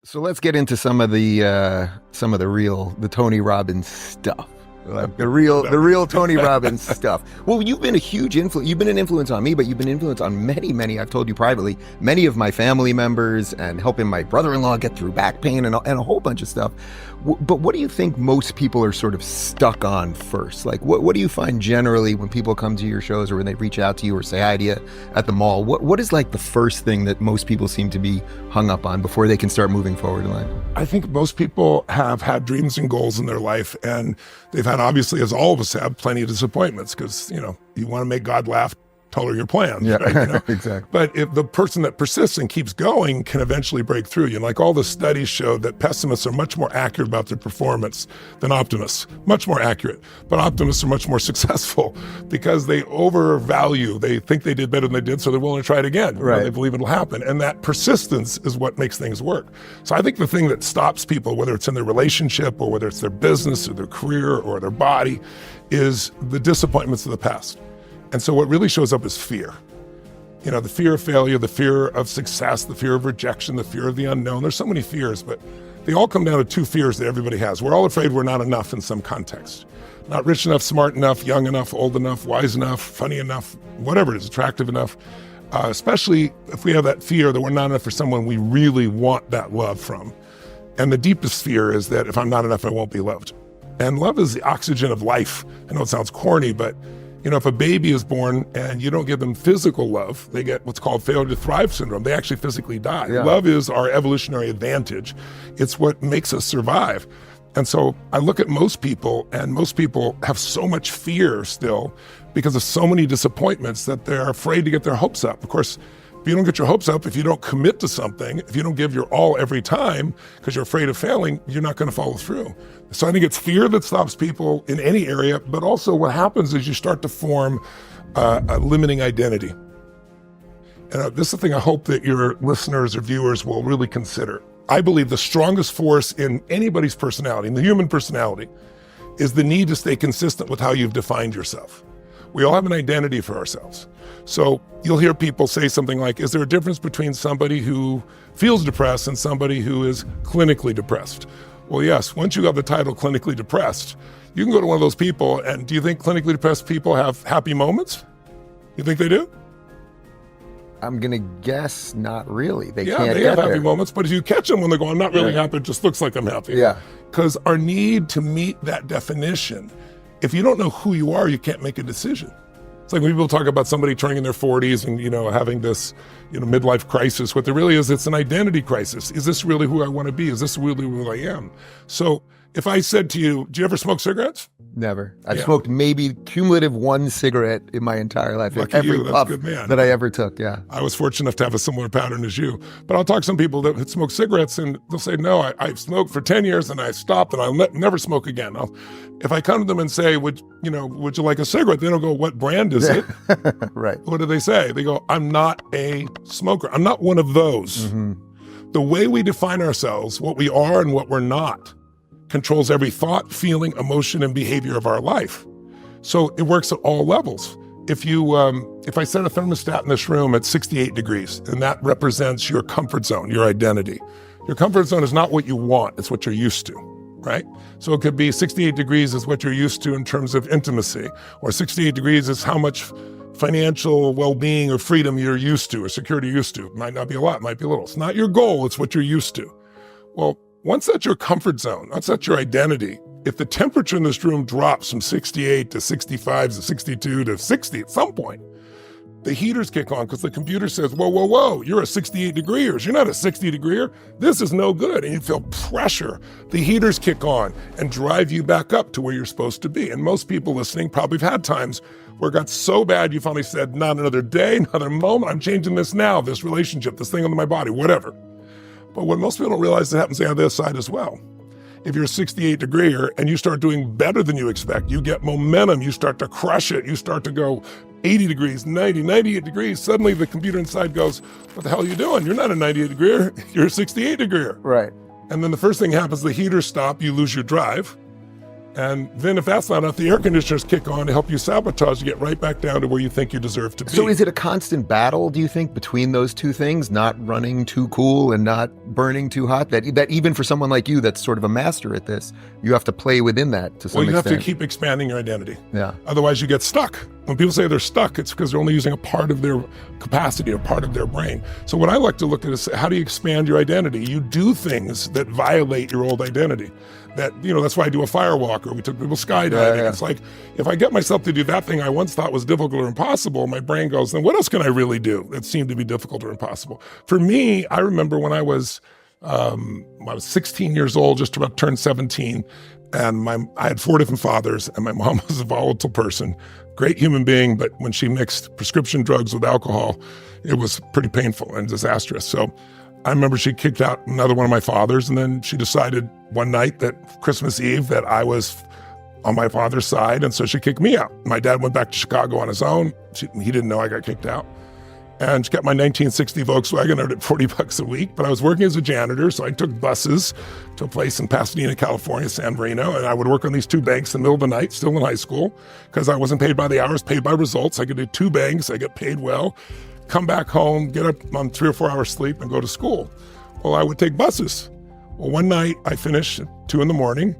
So let's get into some of the Tony Robbins stuff. The real Tony Robbins stuff. Well, you've been a huge influence. You've been an influence on me, but you've been an influence on many. I've told you privately, many of my family members, and helping my brother-in-law get through back pain and a whole bunch of stuff. But what do you think most people are sort of stuck on first? Like, what do you find generally when people come to your shows, or when they reach out to you or say hi to you at the mall? What is like the first thing that most people seem to be hung up on before they can start moving forward in life? I think most people have had dreams and goals in their life, and they've had, obviously, as all of us have, plenty of disappointments because, you want to make God laugh, tell her your plans. Yeah, right? Exactly. But if the person that persists and keeps going can eventually break through. Like all the studies show that pessimists are much more accurate about their performance than optimists, much more accurate. But optimists are much more successful because they overvalue. They think they did better than they did, so they're willing to try it again. Right. They believe it'll happen. And that persistence is what makes things work. So I think the thing that stops people, whether it's in their relationship or whether it's their business or their career or their body, is the disappointments of the past. And so what really shows up is fear. The fear of failure, the fear of success, the fear of rejection, the fear of the unknown. There's so many fears, but they all come down to two fears that everybody has. We're all afraid we're not enough in some context. Not rich enough, smart enough, young enough, old enough, wise enough, funny enough, whatever it is, attractive enough. Especially if we have that fear that we're not enough for someone we really want that love from. And the deepest fear is that if I'm not enough, I won't be loved. And love is the oxygen of life. I know it sounds corny, but if a baby is born and you don't give them physical love, they get what's called failure to thrive syndrome. They actually physically die. Yeah. Love is our evolutionary advantage. It's what makes us survive. And so I look at most people, and most people have so much fear still because of so many disappointments that they're afraid to get their hopes up. Of course, if you don't get your hopes up, if you don't commit to something, if you don't give your all every time because you're afraid of failing, you're not going to follow through. So I think it's fear that stops people in any area, but also what happens is you start to form a limiting identity. And this is the thing I hope that your listeners or viewers will really consider. I believe the strongest force in anybody's personality, in the human personality, is the need to stay consistent with how you've defined yourself. We all have an identity for ourselves. So you'll hear people say something like, is there a difference between somebody who feels depressed and somebody who is clinically depressed? Well, yes, once you have the title clinically depressed, you can go to one of those people, and do you think clinically depressed people have happy moments? You think they do? I'm going to guess not really. They Yeah, can't they get have happy there. moments, but if you catch them when they're going, I'm not really Yeah. happy, it just looks like I'm happy. Yeah. Because our need to meet that definition, if you don't know who you are, you can't make a decision. It's like when people talk about somebody turning in their 40s and, having this, midlife crisis. What there really is, it's an identity crisis. Is this really who I want to be? Is this really who I am? So if I said to you, do you ever smoke cigarettes? Never. I've Yeah. smoked maybe cumulative one cigarette in my entire life. Lucky Every you, that's puff a good man. that I ever took, yeah. I was fortunate enough to have a similar pattern as you. But I'll talk to some people that smoke cigarettes, and they'll say, no, I've smoked for 10 years and I stopped and I'll never smoke again. If I come to them and say, would you like a cigarette? They don't go, what brand is it? Right. What do they say? They go, I'm not a smoker. I'm not one of those. Mm-hmm. The way we define ourselves, what we are and what we're not, controls every thought, feeling, emotion, and behavior of our life. So it works at all levels. If I set a thermostat in this room at 68 degrees, and that represents your comfort zone, your identity. Your comfort zone is not what you want, it's what you're used to, right? So it could be 68 degrees is what you're used to in terms of intimacy, or 68 degrees is how much financial well-being or freedom you're used to, or security you're used to. It might not be a lot, it might be a little. It's not your goal, it's what you're used to. Well, once that's your comfort zone, once that's your identity, if the temperature in this room drops from 68 to 65 to 62 to 60 at some point, the heaters kick on because the computer says, whoa, you're a 68 degreeers. You're not a 60 degreeer. This is no good. And you feel pressure. The heaters kick on and drive you back up to where you're supposed to be. And most people listening probably have had times where it got so bad you finally said, not another day, another moment. I'm changing this now, this relationship, this thing on my body, whatever. But what most people don't realize that happens on the other side as well. If you're a 68 degreeer and you start doing better than you expect, you get momentum, you start to crush it, you start to go 80 degrees, 90, 98 degrees. Suddenly the computer inside goes, what the hell are you doing? You're not a 98 degreer, you're a 68 degreer. Right. And then the first thing happens, the heaters stop, you lose your drive. And then if that's not enough, the air conditioners kick on to help you sabotage to get right back down to where you think you deserve to be. So is it a constant battle, do you think, between those two things, not running too cool and not burning too hot, that even for someone like you that's sort of a master at this, you have to play within that to some extent? Well, you have to keep expanding your identity. Yeah. Otherwise you get stuck. When people say they're stuck, it's because they're only using a part of their capacity, a part of their brain. So what I like to look at is, how do you expand your identity? You do things that violate your old identity. That's why I do a firewalker. We took people skydiving. Yeah. It's like, if I get myself to do that thing I once thought was difficult or impossible, my brain goes, then what else can I really do that seemed to be difficult or impossible? For me, I remember when I was 16 years old, just about turned 17, and I had 4 different fathers, and my mom was a volatile person, great human being, but when she mixed prescription drugs with alcohol, it was pretty painful and disastrous. So I remember she kicked out another one of my fathers, and then she decided one night that Christmas Eve that I was on my father's side, and so she kicked me out. My dad went back to Chicago on his own. He didn't know I got kicked out. And she got my 1960 Volkswagen out at $40 a week, but I was working as a janitor, so I took buses to a place in Pasadena, California, San Marino, and I would work on these 2 banks in the middle of the night, still in high school, because I wasn't paid by the hours, paid by results. I could do 2 banks, I get paid well, come back home, get up on 3 or 4 hours sleep, and go to school. Well, I would take buses. Well, one night I finished at 2 in the morning,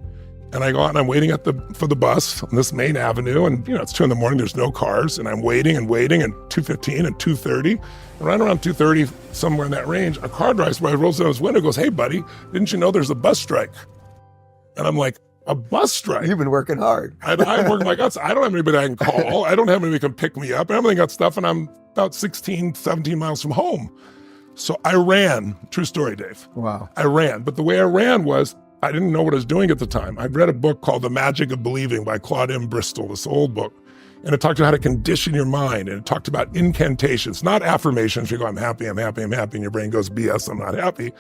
and I go out and I'm waiting for the bus on this main avenue, and it's 2 in the morning, there's no cars, and I'm waiting, and 2:15 and 2:30, and right around 2:30, somewhere in that range, a car drives by, rolls down his window, goes, "Hey buddy, didn't you know there's a bus strike?" And I'm like, "A bus strike?" You've been working hard. I'm working my guts. I don't have anybody I can call. I don't have anybody who can pick me up. Everything got stuff, and I'm about 16, 17 miles from home. So I ran. True story, Dave. Wow. I ran. But the way I ran was, I didn't know what I was doing at the time. I'd read a book called The Magic of Believing by Claude M. Bristol, this old book. And it talked about how to condition your mind. And it talked about incantations, not affirmations. You go, I'm happy, I'm happy, I'm happy. And your brain goes, BS, I'm not happy.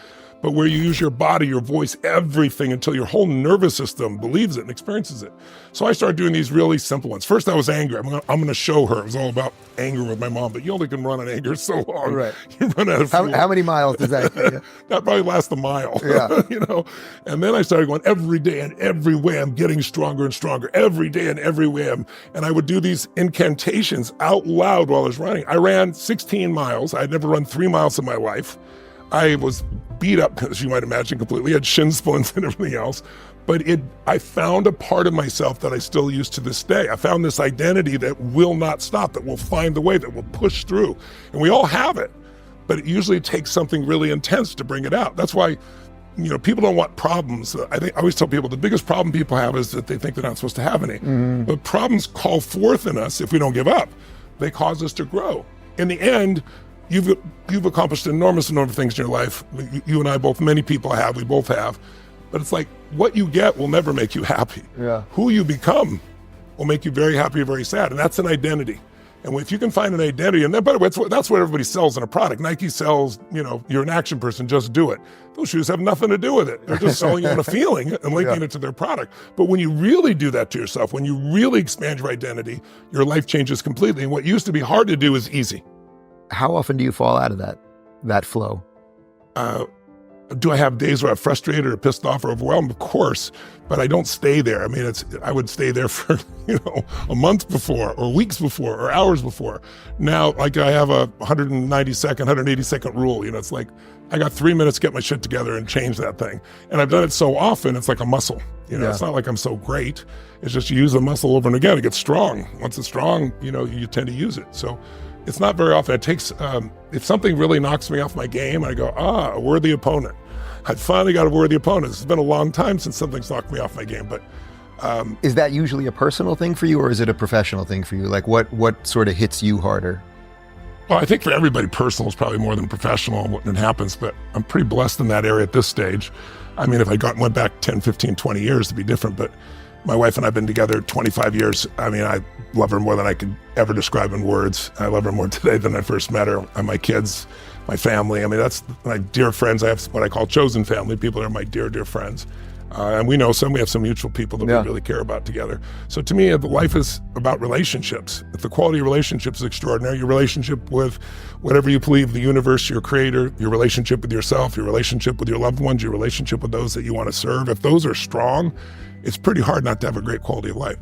But where you use your body, your voice, everything until your whole nervous system believes it and experiences it. So I started doing these really simple ones. First, I was angry. I'm going to show her. It was all about anger with my mom. But you only can run on anger so long. Right. You run out of fuel. How many miles does that take? That probably lasts a mile. Yeah. And then I started going, every day and every way I'm getting stronger and stronger. Every day and every way and I would do these incantations out loud while I was running. I ran 16 miles. I'd never run 3 miles in my life. I was beat up, as you might imagine, completely. I had shin splints and everything else. But I found a part of myself that I still use to this day. I found this identity that will not stop, that will find the way, that will push through. And we all have it, but it usually takes something really intense to bring it out. That's why, people don't want problems. I always tell people the biggest problem people have is that they think they're not supposed to have any. Mm-hmm. But problems call forth in us if we don't give up. They cause us to grow. In the end, You've accomplished enormous number of things in your life. You and I both, many people have, we both have. But it's like, what you get will never make you happy. Yeah. Who you become will make you very happy or very sad. And that's an identity. And if you can find an identity, and by the way, that's what everybody sells in a product. Nike sells, you're an action person, just do it. Those shoes have nothing to do with it. They're just selling you on a feeling and linking it to their product. But when you really do that to yourself, when you really expand your identity, your life changes completely. And what used to be hard to do is easy. How often do you fall out of that flow? Do I have days where I'm frustrated or pissed off or overwhelmed? Of course, but I don't stay there. I mean, I would stay there for, a month before or weeks before or hours before. Now, like I have a 180 second rule, it's like, I got 3 minutes to get my shit together and change that thing. And I've done it so often, it's like a muscle. It's not like I'm so great. It's just you use the muscle over and again, it gets strong. Once it's strong, you tend to use it. So it's not very often. It takes, if something really knocks me off my game, I go, a worthy opponent. I finally got a worthy opponent. It's been a long time since something's knocked me off my game, but. Is that usually a personal thing for you, or is it a professional thing for you? Like what sort of hits you harder? Well, I think for everybody, personal is probably more than professional when it happens, but I'm pretty blessed in that area at this stage. I mean, if I went back 10, 15, 20 years, it'd be different, but my wife and I have been together 25 years. I mean, I love her more than I could ever describe in words. I love her more today than I first met her. And my kids, my family, I mean, that's my dear friends. I have what I call chosen family, people that are my dear, dear friends. And we know we have some mutual people that Yeah. we really care about together. So to me, life is about relationships. If the quality of relationships is extraordinary, your relationship with whatever you believe, the universe, your creator, your relationship with yourself, your relationship with your loved ones, your relationship with those that you want to serve, if those are strong, it's pretty hard not to have a great quality of life.